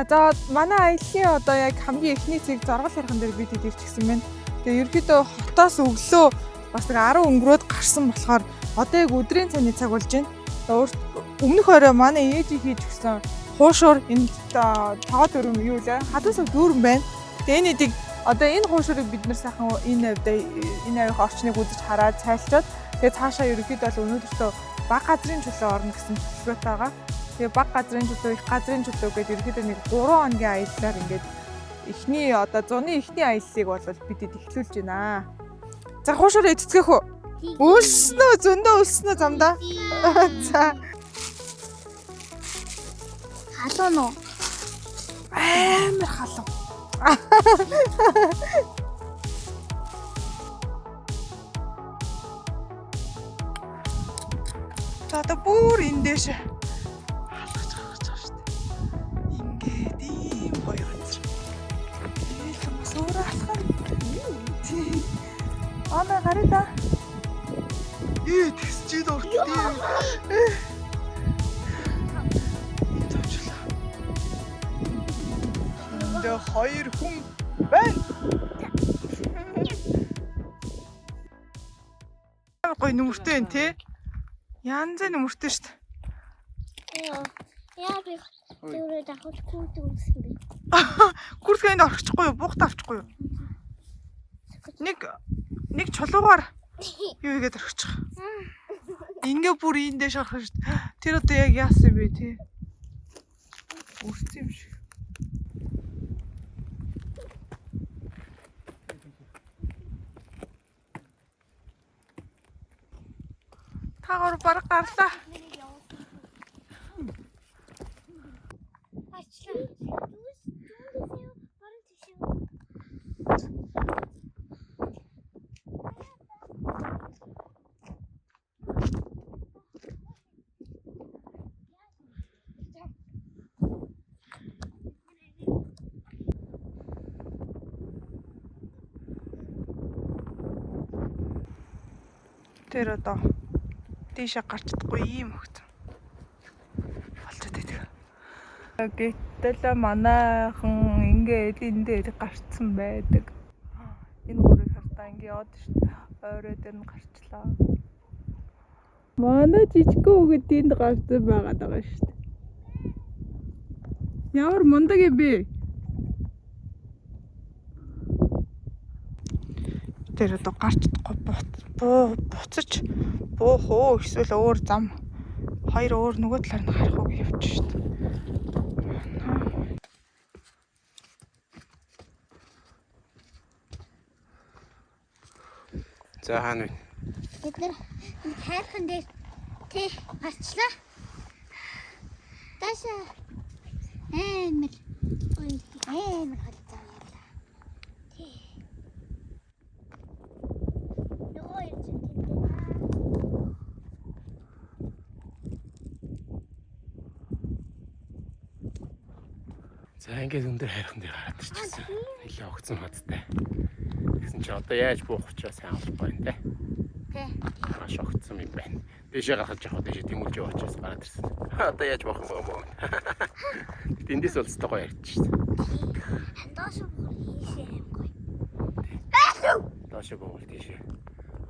За манай аяллаа одоо яг хамгийн эхний цэг зоргол хархан дээр бид ирчихсэн байна. Тэгээ ерөөдөө хотоос өглөө бас нэг 10 өнгөрөөд гарсан болохоор одоо яг өдрийн цайны цаг болж байна. Өмнөх орой манай ээж хийж өгсөн хуушуур энэ тоогоо дөрөм юу лээ? Хадуусаа дүүрэн байна. Тэгээ энэ эдийг одоо энэ хуушуурыг бид нар сайхан энэ авих орчныг үзэж хараад цайлчаад тэгээ цаашаа ерөөдөө бол өнөөдөртөө баг газрын чөлөө орно гэсэн төлөвлөгөөтэй байгаа. Тэгээ баг газрын чөлөө, их газрын чөлөө гэдэг ерөөдөө нэг 3 хоногийн аяллаар ингээд эхний одоо зуны эхний аяллыг бол бид эхлүүлж байна. За хуушуураа эцэцгээх үү? Өлснөө зөндөө өлснөө замдаа. За. Халуун уу? Амар халуун. За одоо бүр энэ дэш халахж байгаа шүү дээ. Ингээд ийм гоё газар. Ээл хүмүүс өөрөө алхах. Ана гарида. Тэгсчээд уртдээ. Энд хоёр хүн байна. Гоё нүмертэй байна тий. Янз бүр нүмертэй шүү дээ. Яа би өөрөө дахиж курд үзсэн би. Гүрсгэнд орчихгүй юу? Буухт авчихгүй юу? Нэг чулуугаар юу игээд орчих. Ингээ бүр энэ дэш орох шүү дээ. Тэр одоо яг яасан бэ тий? Үрцэн юм шиг. Тагор бараг гарлаа. Тэр одоо тийшээ гарч чадахгүй ийм хөгцөн болчиход байдаг. Гэтэл манайхан ингээд энэ дээр гарцсан байдаг. Энэ гурыг хартаа ингээд яваад шүү дээ. Орой дээр нь гарчлаа. Манай жижигхэн хүүхэд энд гарсан байгаад байгаа шүү дээ. Ямар мундаг юм бэ? Тэр одоо гарч чадахгүй буцаж буух уу эсвэл өөр зам хоёр өөр нөгөө талаар нь харах уу гэж явж шүү дээ. За хаана вэ? Бид нар хайрхан дээр тий гарчлаа. Даша амар хатаа явлаа. Тий. Нөгөө юм чинь За ингээд өндөр хайрхан дээр гараад ирчихсэн. Нилээ огцсон хаттай. Тэгсэн чи одоо яаж буух учраас сайн болохгүй юм те. тий. Маш огцсон юм байна. Дэшээ гаргаж явах дэшээ тэмүүлж явах учраас гараад ирсэн. Одоо яаж буух юм бэ? Эндээс бол өстой гоё ярьчих шүү дээ. Доош хийшээ юм гоё. Доош буул дэшээ.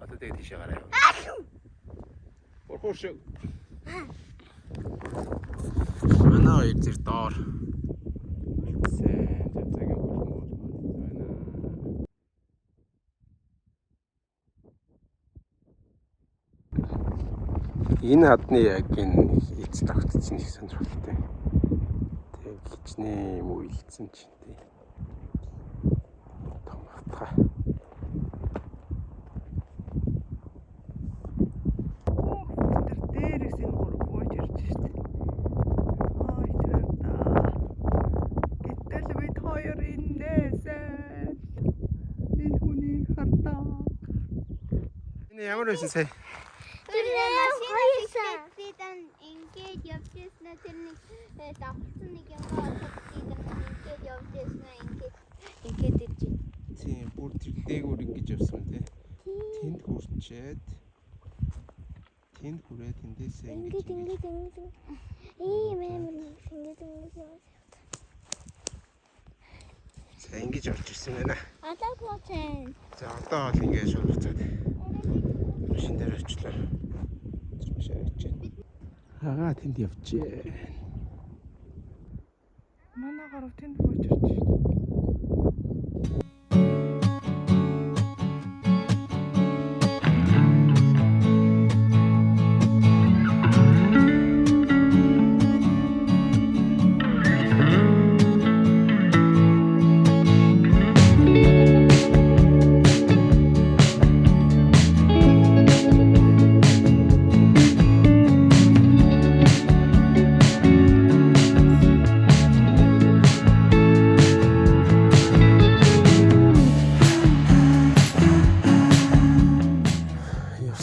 Одоо тэгээд дэшээ гараа яв. Борхоош. Манай хоёр зэрэг доор. Энэ хадны яг энэ эц тогтсон их сонирхолтой. Тэг хичнээн юм үйлцэн чинь тий. Том хатгаа. Дээрээс энэ гурав бууж ирж штэ. Ой тэрдаа. Гэтэл бид хоёр инээсээ энэ хүний хартаа. Энэ ямар байсан сая? Тэдэн ингээд явчихсан тэр нэг давхсан нэг юм ингээд явчихсан ингээд ирж байна. Тийм бүр тэр дээгүүр ингэж явсан тий. Тэнд хүрчээд тэнд хүрээ тэндээсээ ингэж ийм амар ингээд яваад. За ингэж орж ирсэн байна. Одоо боцсон. За одоо бол ингэж шуулгацаад машин дээр очлоо. Машин авч байна. Агаа тэнд явжээ. Манай гарав тэнд бууж ирж байна.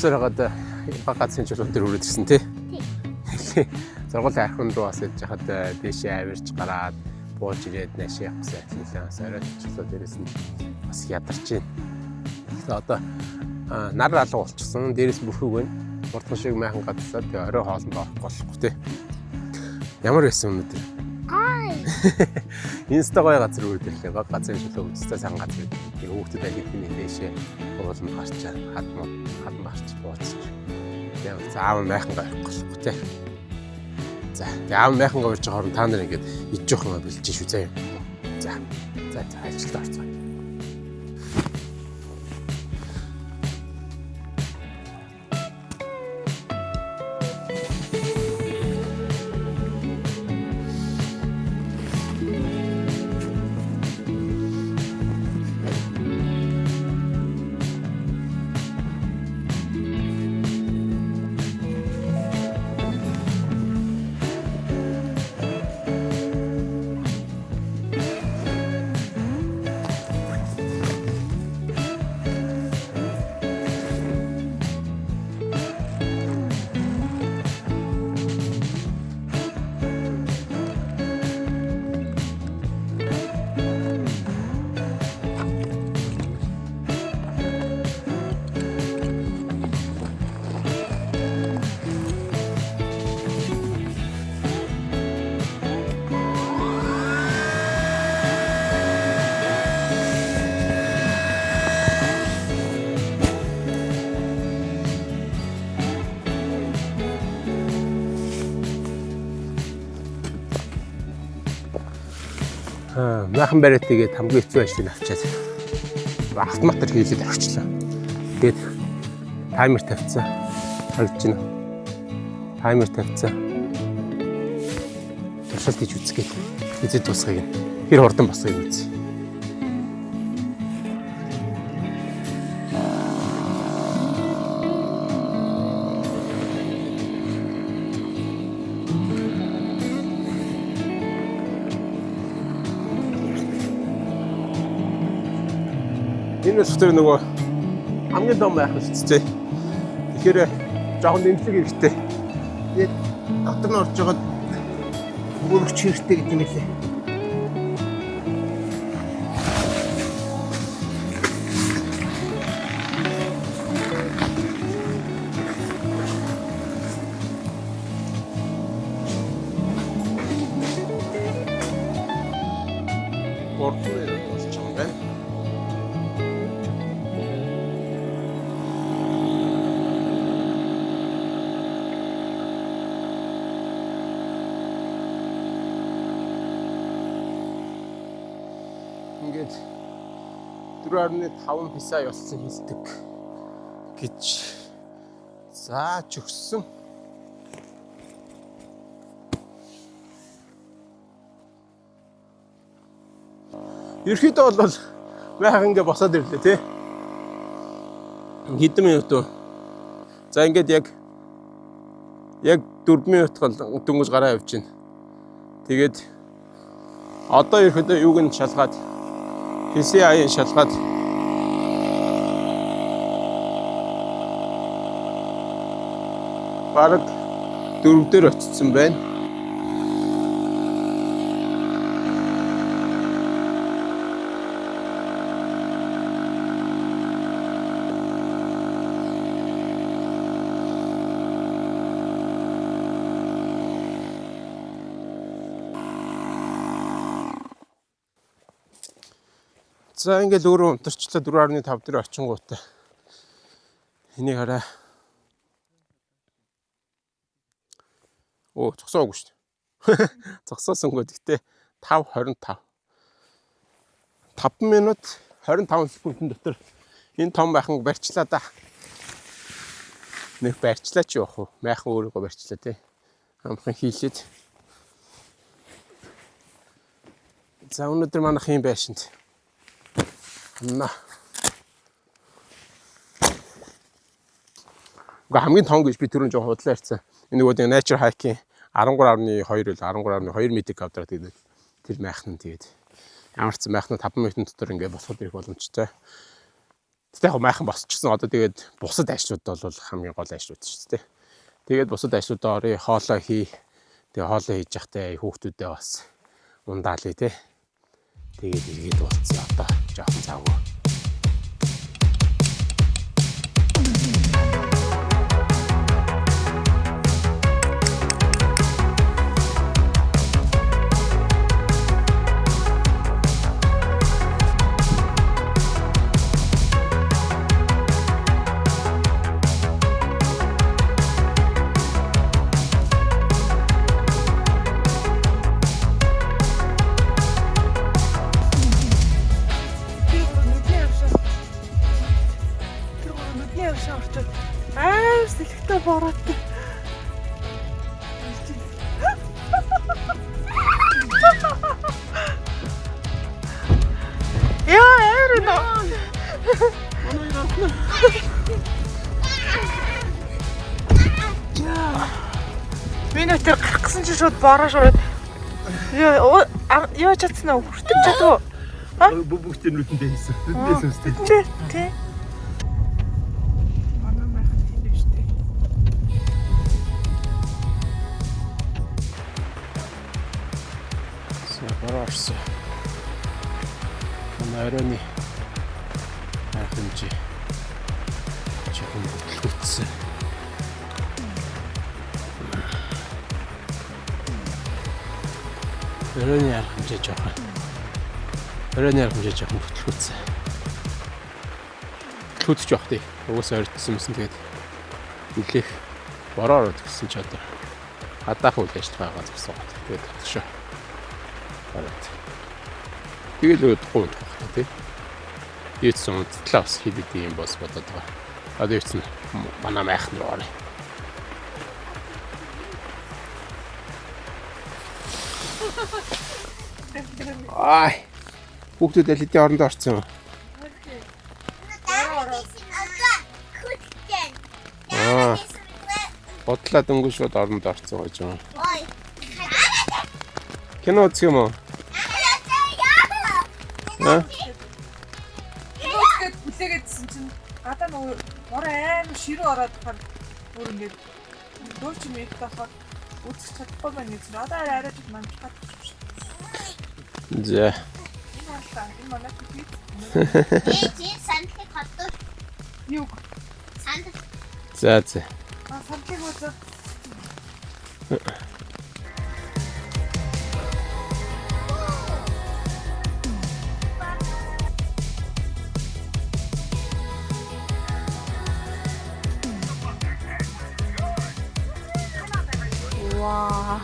Явсараад баг газрын чулуун дээр үрээд ирсэн тий. Сургууль хайрхан руу бас яж хахад дээшээ авирч гараад бууж ирээд нааш явахсан хэлээс оройд чулуу дээрээс нь бас ядарч байна. Тэгээ одоо нар алга болчихсон. Дээрээс бүрхэг байна. Урдхан шиг майхан гадсаад тэгээ орой хоолнд орох болохгүй тий. Ямар байсан өнөөдөр? Инста гоё газар үрдэрлээ. Баг газрын чулуу үзтээ сан газар. Тэгээ хүүхдэд алидны дээшээ ууланд гарчаа хад марч бууцчих. Тэгээ заав майхан гарахгүй болохгүй тий. За яав майхан гарч байгаа хорон та нар ингээд иж жоох юм бэлж шүү заа юм. За ажилд орцгоо. Майхан бариад тэгээд хамгийн хэцүү ажлыг авчаад автоматар хийлээд орчихлоо. Тэгээд таймер тавьцсан. Харагдаж байна. Таймер тавьцсан. Туршилт хийж үзгээд эзэд тусахыг хэр хурдан босхийг үзье. Энэ өстөр нөгөө хамгийн том байх шүү дээ. Тэгэхээр жоохон дэмжлэг хэрэгтэй. Тэгээд дотор нь орж байгаад бүргч хэрэгтэй гэдэг юм лээ. Гортны болж байгаа юм байна. Ингээд 4.5 писа явуулсан хэлдэг гэж зааж өгсөн. Ерөнхийдөө бол майхан ингээ босоод ирлээ тий. Хэдэн минут вэ? За ингээд яг 4 минут гол дөнгөж гараа явж байна. Тэгээд одоо ерөнхийдөө юуг нь шалгаад PCI шалгаад бараг 4 дээр очсон байна. За ингээл өөрөө унтарчлаа 4.5 дээр очингуутай. Энийг хараа. Оо, зогсоогүй шүү дээ. Зогсоосонгүй. Гэхдээ 5:25. 5 минут 25 секундын дотор энэ том байханг барьчлаа да. Нэг барьчлаа ч явах уу? Майхан өөрийгөө барьчлаа тий. Амхан хийлээд. За өнөөдөр манайх юм байшинт. На. Хамгийн том гэж би түрүүн жоо худлаа ярьсан. Энэ нөгөө nature hiking 13.2 или 13.2 метр квадрат гэдэг тэр майхан тэгээд ямар ч майхан 5 минутын дотор ингээд босоход ирэх боломжтой. Тэгтээ яг майхан босчихсон одоо тэгээд бусад ажлууд бол хамгийн гол ажлууд шүү дээ. Тэгээд бусад ажлуудаа орё хоолоо хий. Тэгээд хоолоо хийж явахдаа хүүхдүүдээ бас ундаалъя тий. Тэгээд иргэд болцсон одоо жоохон завгүй. Миний тэр гарах гэсэн чинь шууд бороо шууд. Яа чадсан уу? Хүртэж чадав уу? Бүгд нүдэндээ хийсэн. Нүдэндээ сүнстэй. Тий. Манай майхан тийм биш үү? Борооорсон. Оройны хэмжээ жоохон хөтлөгдсөн. Оройны хэмжээ жоохон хөтлөгдсөн. Хөтлөгдөж явах тий. Угаасаа оройдсон юмсан тэгээд нэлээх бороо ороод гисэн ч одоо хадаахан үйл ажиллагаагаа зогсоод тэгээд татшаа. Тэгээд удахгүй байна тий. Ийдсэн унтлаа бас хийдэг юм бос бодоод байгаа. Одоо ийдсэн манай майхан руу орё. Ай. Хүүхдүүд элэдийн орондоо орсон юм. Бодлоо дөнгөж шууд орондоо орсон гэж юм. Кино үзэх юм уу? Ингээд хүлээгээдсэн чинь гадаа нөгөө бороо амар ширүү ороод тахаар бүр ингээд дөрч мэт тахаар үзэх чадахгүй байна гэж. Одоо арай ч манчаад шүү. За. Энэ манай хүүхд. Чи сандлыг хадвар. Юу? Сандал. За. Сандлыг үзээ. Wow.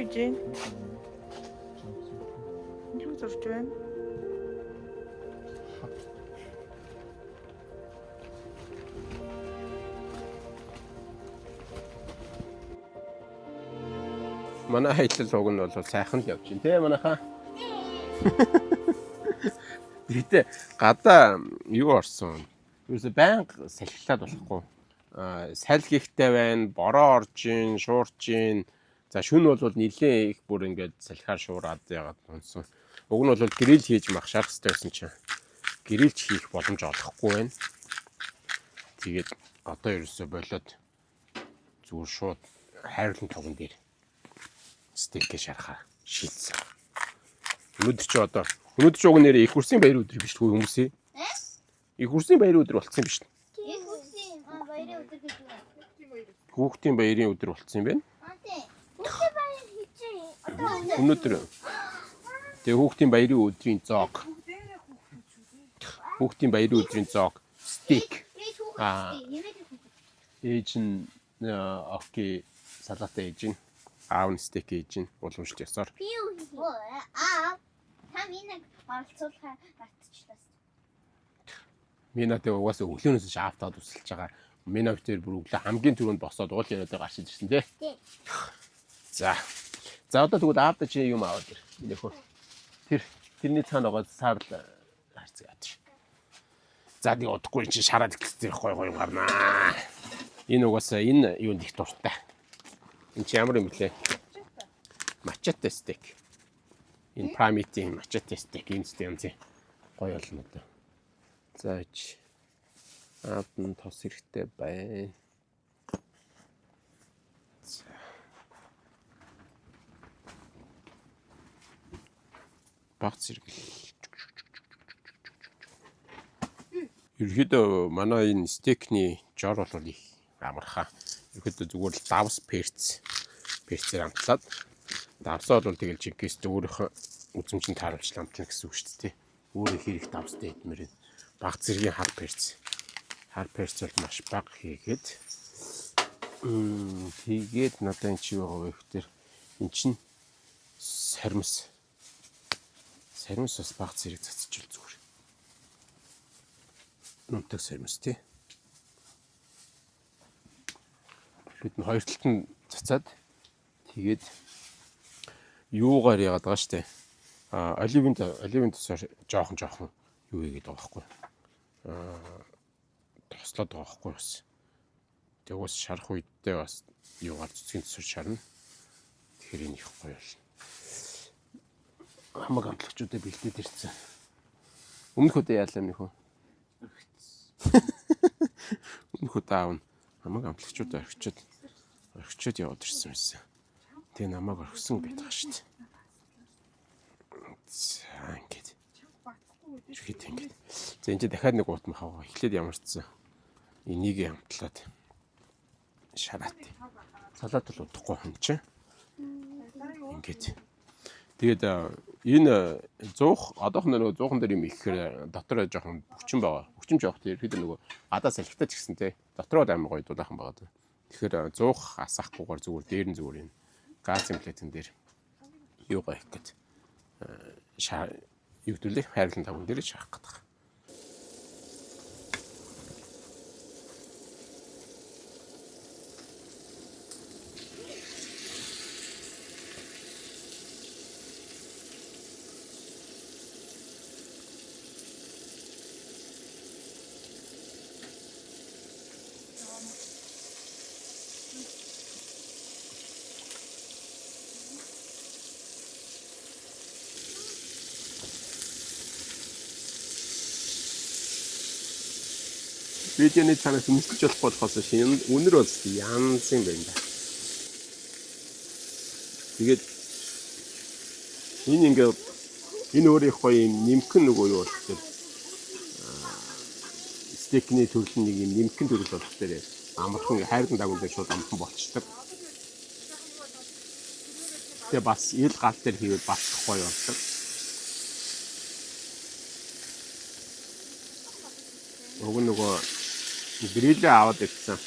хийж байна. Юу зурж байна? Манай хайтлал уг нь бол сайхан л явж байна те манайхаа. Гэтэ гадаа юу орсон? Юусе байнга салхилаад болохгүй. Саль гихтэй байна, бороо орж ийн, шуурч ийн. За шүн бол нилээн их бүр ингээд салхиар шуураад ягаад унсан. Уг нь бол грил хийж махшаах хэрэгтэй байсан чинь грилч хийх боломж олохгүй байна. Тэгээд одоо ерөөсөө болоод зүгээр шууд хайрлан тогон дээр стейкээ шарахаар шийдсэн. Өнөөдөр чи уг нэрээ их хүрсийн баяр өдөр биш үү хүмүүсээ? Их хүрсийн баяр өдөр болцсон биш үү? Их хүрсийн баярын өдөр гэж байна. Хүүхдийн баярын өдөр болцсон юм байна. Тийм. Хүүхдийн баяр хийчихээ. Одоо Өнөөдөр тэгээ хүүхдийн баярын өдрийн зоог. Хүүхдийн баярын өдрийн зоог стейк. Ээж нь окей салаатаа ээж нь аав нь стейк ээж нь уламжлалт ёсоор. та минь оролцуулахаар гартчихлаа. Минадээ угаасаа өглөөнөөс шаавтаад үсэлж байгаа. Минад дээр бүр өглөө хамгийн түрүүнд босоод уул яриад гарч ирсэн тий. За. За одоо тэгвэл аавда чи юм аваад ир. Нөхөр. Тэрний цаана байгаа сарл харцгаад. За нэг удахгүй чи шараад ихтэй гой гарнаа. Энэ угаасаа энэ юунд их дуртай. Энэ чи ямар юм блэ? Мачете стейк. Энэ прамитийн мачете стейк энэ стейк гоё болно одоо. За чи аавд тос хэрэгтэй бай. Багц зэрэгэл. Ерөнхийдөө манай энэ стейкний жор бол их амархаа. Ерөнхийдөө зүгээр л давс перцээр амтлаад давсаа бол тэгэл жинкээс өөрийнхөө үзмжинд тааруулж амтлана гэсэн үг шүү дээ. Өөрөө хэрэг давстай идмээр энэ баг зэргийн хар перц. Хар перц бол маш бага хийгээд тэгээд надад энэ чи байгаа вэ гэхээр эн чин сармис бас баг зэрэг цацчихвал зүгээр. Нунтаг сармис тий. Бид нь хоёр талд нь цацаад тэгээд юугаар яагаад байгаа штэ. Оливын тосоор жоохон юу хийгээд байгаа байхгүй. Тослоод байгаа байхгүй бас. Тэгээд бас шарах үедээ бас юугаар цэцгийн тосоор шарна. Тэгэхээр энэ их гоё болно. Хамаг амтлагчуудаа бэлдээд ирсэн. Өмнөх удаа яалаа нөхөө. Өмнөх удаа аав нь хамаг амтлагчуудаа орхичод яваад ирсэн байсан. Тэгээ намайг орхисон байдаг шүү дээ. За ингээд. Ирэхэд ингээд. За энэ дахиад нэг уутмах аваа. Эхлээд ямарчсан. Энийг амтлаад шараат. Салат л удахгүй хүн чинь. Ингээд. Тэгээд энэ 100 одоохон нөгөө 100хан дээр юм ихээр дотор жоохон өвчин байгаа. Өвчин жоох тийм ихэд нөгөө гадаа салхитаж гисэн те. Дотроо амар гоё дулаахан байгаа. Тэгэхээр 100 асахгүйгээр зүгээр дээр энэ газ имплантын дээр юугаа их гээд югдүүлээ хайрлан таван дээр шахах гэдэг. Видеоны цаанаас өмсөж болохоос шинэ үнэр бол янз юм байна да. Тэгээд энэ өөр их гоё юм нимхэн нөгөө юу болох вэ? Стейкний төрөл нэг юм нимхэн төрөл болох дээр амархан хайрдан дагуул дээр шууд амархан болчдөг. Тэгээ бас ил гал дээр хийвэл бас гоё болдог. Нөгөө грилээ аваад ирсэн.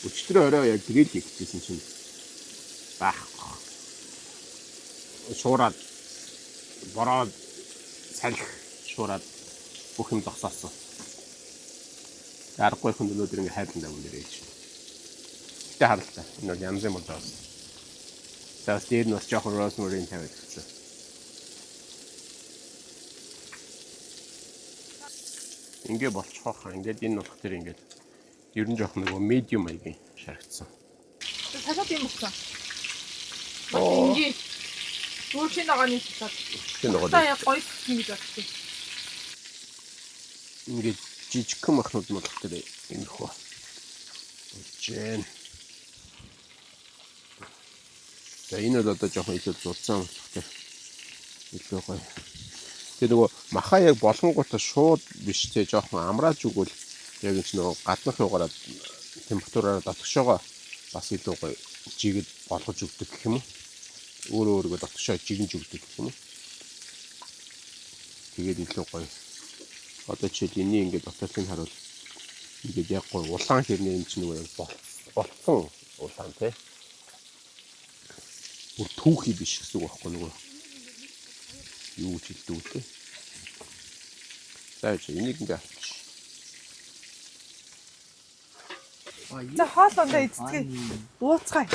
Өчтөр орой яг грил хийчихсэн чинь байхгүй. шуураад бороод салхи шуураад бүх юм зогсоосон. Аргагүй хүн өнөөдөр ингээ хайрлан давсан дээрээ. Тэ харалтай. Энэ бол янз бүр даас. Тэгээс дээр нь бас жоохон rosemary тавиад гэсэн. Ингээ болчихоо хаа. Ингээд энэ болох тэр ингээд ер нь жоохон нөгөө medium маягийн шаргацсан. Цахаад юм болсон. Бас ингээ дүүрчийн дагааны цахаад. Тэр нөгөө Та яг гоё гэж бодчих. ингээд жижигхэн махнууд болох тэр энэ хөө. Жин. За энэ бол одоо жоохон илүү зурцсан болох тэр илүү гоё. Тэгээ нөгөө махаа яг болонгуудаа шууд биш те жоохон амрааж өгвөл яг энэ нөгөө гаднах юугаараа температураараа дотгошоогоо бас илүү гоё жигэд болгож өгдөг гэх юм уу. Өөрөө дотгошоо жигэнж өгдөг гэх юм уу. Тэгээд илүү гоё. Одоо жишээл энийг ингээд дотоодын харуул ингээд яг гоё улаан хэрнээ юм чинь нөгөө яг болцсон улаан те. Бүр түүхий биш гэсэн үг байхгүй нөгөө. Юу ч хэлдэг үү. За энийг ингээд авчих. За хоолондоо эцгээ ууцгаая.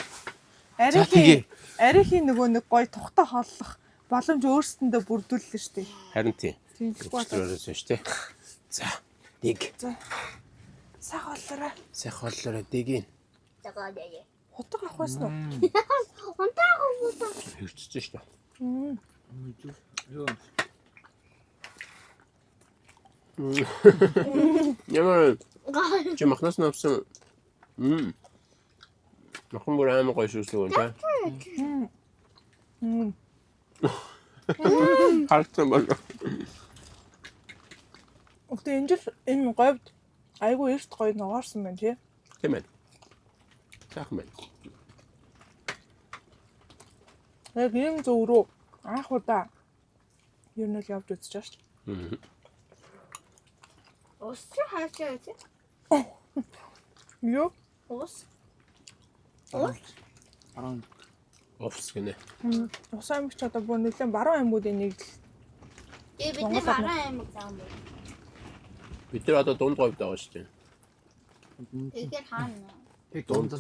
Арийнхын нөгөө нэг гоё тухтай хооллох боломж өөрсөндөө бүрдүүллээ шүү дээ. Харин тийм. Тэгвэл Өөрөөс нь шүү дээ. За дэг. за сайхан болоорой. Сайхан болоорой дэгийн. Жагаа яа. Хутга авах байсан уу? Унтаагаа муу. Хөвчсөн шүү дээ. Ямар чи махнаас навсан. Махан бүр амар гоё шүүслэг байна. Халтсан байна. Гэхдээ энэ жил энэ говьд айгүй эрт гоё ногоорсон байна тий. Тийм ээ. Сайхан байна. Яг ийм зөв рүү анх удаа ер нь л явж үзэж байгаа шүү дээ. Ус хаашаа чи? Юу? Ус. Офс гинэ. Ус аймагч одоо бүр нэлээд баруун аймагуудын нэг л Тэгээ бид нар бараа аймаг заам бай. Бид нар одоо дунд говьд байгаа шүү дээ. Тэгэхээр хаана? Тэг дунд.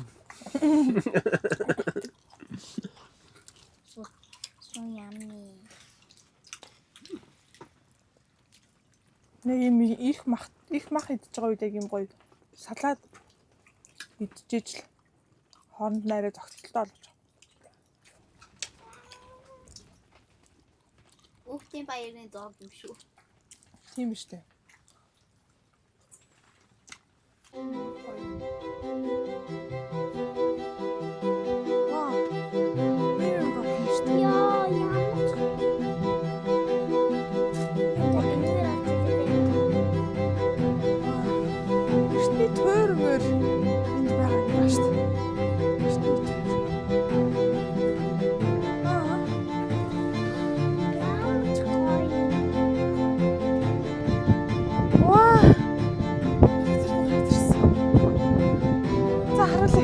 Суу ямми. нэг юм их мах идчихэж байгаа үед яг юм гоё салаад идчихэж л хооронд найраа зогцолтой болж байгаа. Өвтийн баярны доод юм шүү. Тийм биш үү? Вау. Мэр гоё шүү дээ. Яа, ямар ч. Эртний тойрмөр энд байгаа юм шүү дээ. Эртний тойрмор. Ваа. За харуулъя.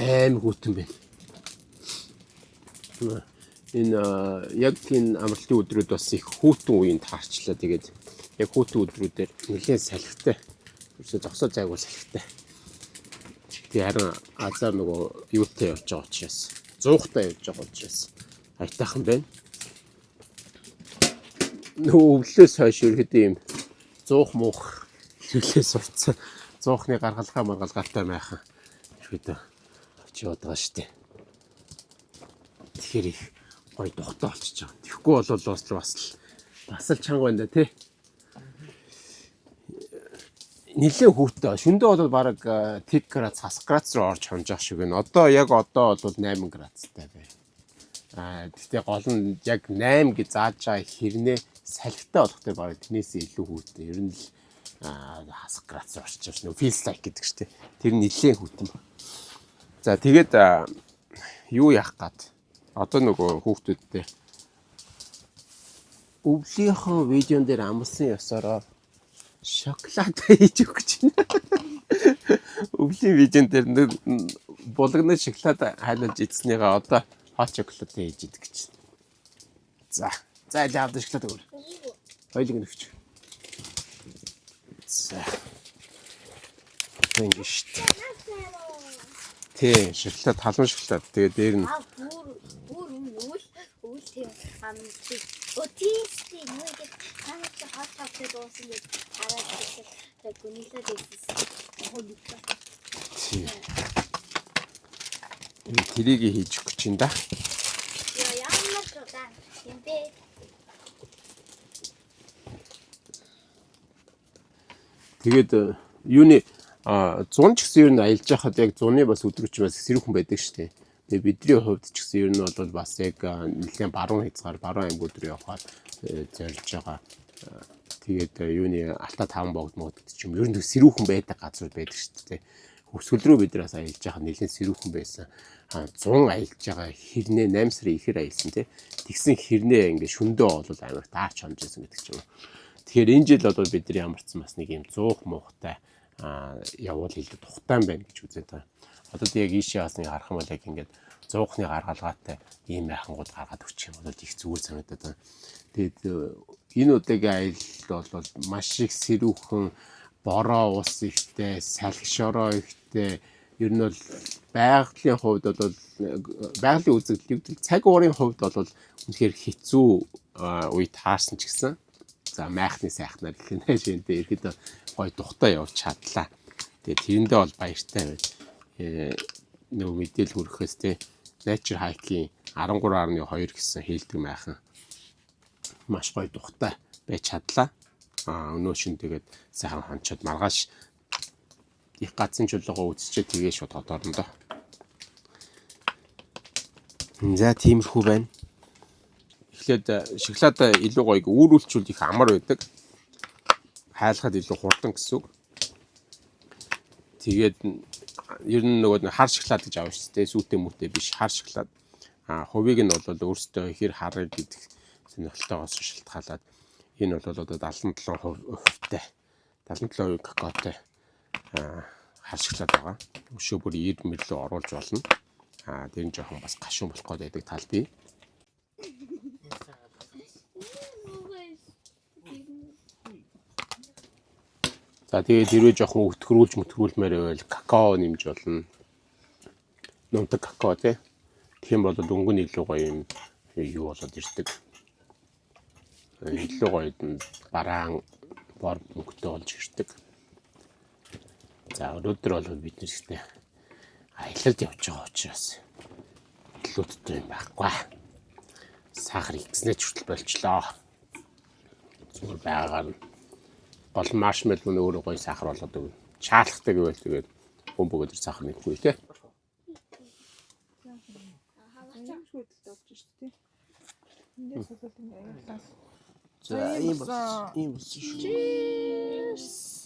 аим хүүтэн байна. Энэ яг тийм амралтын өдрүүд бас их хүүтэн үеийн таарчлаа. Тэгээд яг хүүтэн өдрүүдээр нэлээд салхитай. Ерөөсөө зогсоо зайгүй салхитай. Тэгээ харин азар нөгөө юутай явж байгаа учраас зуухтай явж байгаа учраас айтайхан байна. Нөгөө өвлөөс хойш ерөөдөө юм зуух муух хэрэглээс урцсан. Зуухны гаргалгаа маргалгаатай майхан ерөөдөө очиод байгаа шүү дээ. Тэгэхээр их гоё тухтай болчихж байгаа. Тэгэхгүй бол бас л чанга байна да тий. Нилээ хүүттэй. Шөндөө бол баг 1 градус хас градус руу орж хонжих шиг байна. Яг одоо бол 8 градустай байна. Гэхдээ гол нь яг 8 гэж зааж байгаа хэрнээ салхитай болохтой баг тэрнээс илүү хүүттэй. Ер нь л хас градус орчих шүү. Feels like гэдэг шүү дээ. Тэр нилээ хүүтэн. За тэгээд юу яах гээд одоо нөгөө хүүхдүүдтэй өвлийнхөө видеон дээр амлсан ёсороо шоколад хийж өгч байна. Өвлийн видеон дээр булганы шоколад хайлуулж идснийгаа одоо хот шоколад хийж идэг гэж. За яавд шоколад өгөр. Хоёулыг нөхч. За. Тэнгиш шүү дээ. Тий, шоколад халуун шоколад. Тэгээ дээр нь үйл тийм амтыг. Өтийсти нүгэж танаас хот хот дуусан гэж хараад гүнэлээд байсан. Тэрийг хийж өгч юм да. Ямар ч удаа юм бэ. Тэгээд юуны 100 ч гэсэн ер нь аялж байхад яг 100-ны бас өдрөч бас сэрүүхэн байдаг шүү дээ. Тэгээ бидний хувьд ч гэсэн ер нь бол бас яг нэлээд баруун хязгаар баруун аймаг өдөр явахаар зорж байгаа. Тэгээд юуны Алтай таван богдмод ч юм ер нь сэрүүхэн байдаг газрууд байдаг шүү дээ. Өсгөл рүү бид нараас аялж байгаа нэлээд сэрүүхэн байсан. 100 аялж байгаа хэрнээ 8 сарын ихэр аялсан тий. Тэгсэн хэрнээ ингээд шөндөө бол амар таарч хонжсэн гэдэг ч юм. Тэгэхээр энэ жил бол бидний ямарчсан бас нэг юм зуух муухтай явуул илүү тухтай байна гэж үзээд байгаа. Одоо яг ийшээ бас нэг харах юм бол яг ингээд зуухны гаргалгаатай ийм байхангууд гаргаад өгчих юм бол их зүгээр санагдаад байна. Тэгээд энэ удаагийн аялал бол маш их сэрүүхэн, бороо ус ихтэй, салхишороо ихтэй. Ер нь бол байгалийн хувьд бол байгалийн үзэгдэл цаг уурын хувьд бол үнэхээр хэцүү үе таарсан ч гэсэн за майхны сайхнаар гэх юм шинтэй ирэхэд гой тухтай явж чадлаа. Тэгээ тэрэндээ бол баяртай байна. Нөгөө мэдээл хүрэхээс те Nature Hike-ийн 13.2 гэсэн хэлдэг майхан маш гой тухтай байж чадлаа. Өнөө шин тэгээд сайхан хончоод маргааш их гацын чулуугаа үзчихээ тэгээ шууд хотоорно доо. За тиймэрхүү байна. Эхлээд шоколад илүү гоё үүрүүлчүүл их амар байдаг. Хайлахад илүү хурдан гэсэн үг. Тэгээд ер нь нөгөө хар шоколад гэж аав шүү дээ. Сүйтэй мүтэй биш хар шоколад. Хувийг нь бол өөртөө хэр харыг гэдэг сонирхолтойгоос шалтгаалаад энэ бол одоо 77%тай 77% какаотой хар шоколад байгаа. Өшөө бүр 90 мл оруулж болно. Тэр нь жоохон бас гашуун болох гээд байдаг тал бий. За тэгээд хэрвээ жоохон өтгөрүүлмээр байвал какао нэмж болно. Нунтаг какао тийм бол өнгө нь илүү гоё юм юу болоод ирдэг. Илүү гоё бараан бор мөнгөтэй болж ирдэг. За өнөөдөр бол бид нэртэй аялалд явж байгаа учраас илүү төтөө юм байхгүй. Сахар ихснэж хүртэл болчлоо. Зүгээр байгаагаар гол маршмеллоу нь өөрөө гоё сахар болоод өгнө. Чаалхтай гэвэл тэгээд бөмбөгөөр сахар нэхгүй тий. За ийм шүү.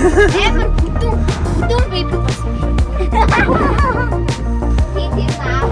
Амар бүдүүн бэби болсон шүү. Тийм аа.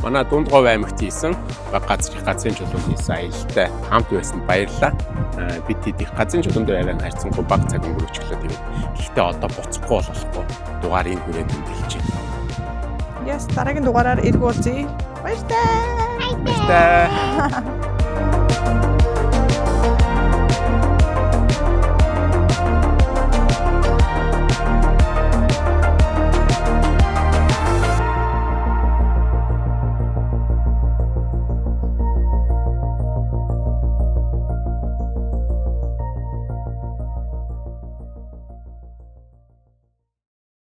Манай Дундгов аймагт хийсэн баг газрын чулуун хийсэн аялалтай хамт байсан баярлалаа. Бид их газрын чулуун дээр арай харьцангуй баг цаг өнгөрөөчлөө тэгээд гэхдээ одоо буцахгүй болохгүй дугаарыг хүрээд өндөрлөж байна. Дараагийн дугаараар эргүүлзье. Баяртай. Баяртай.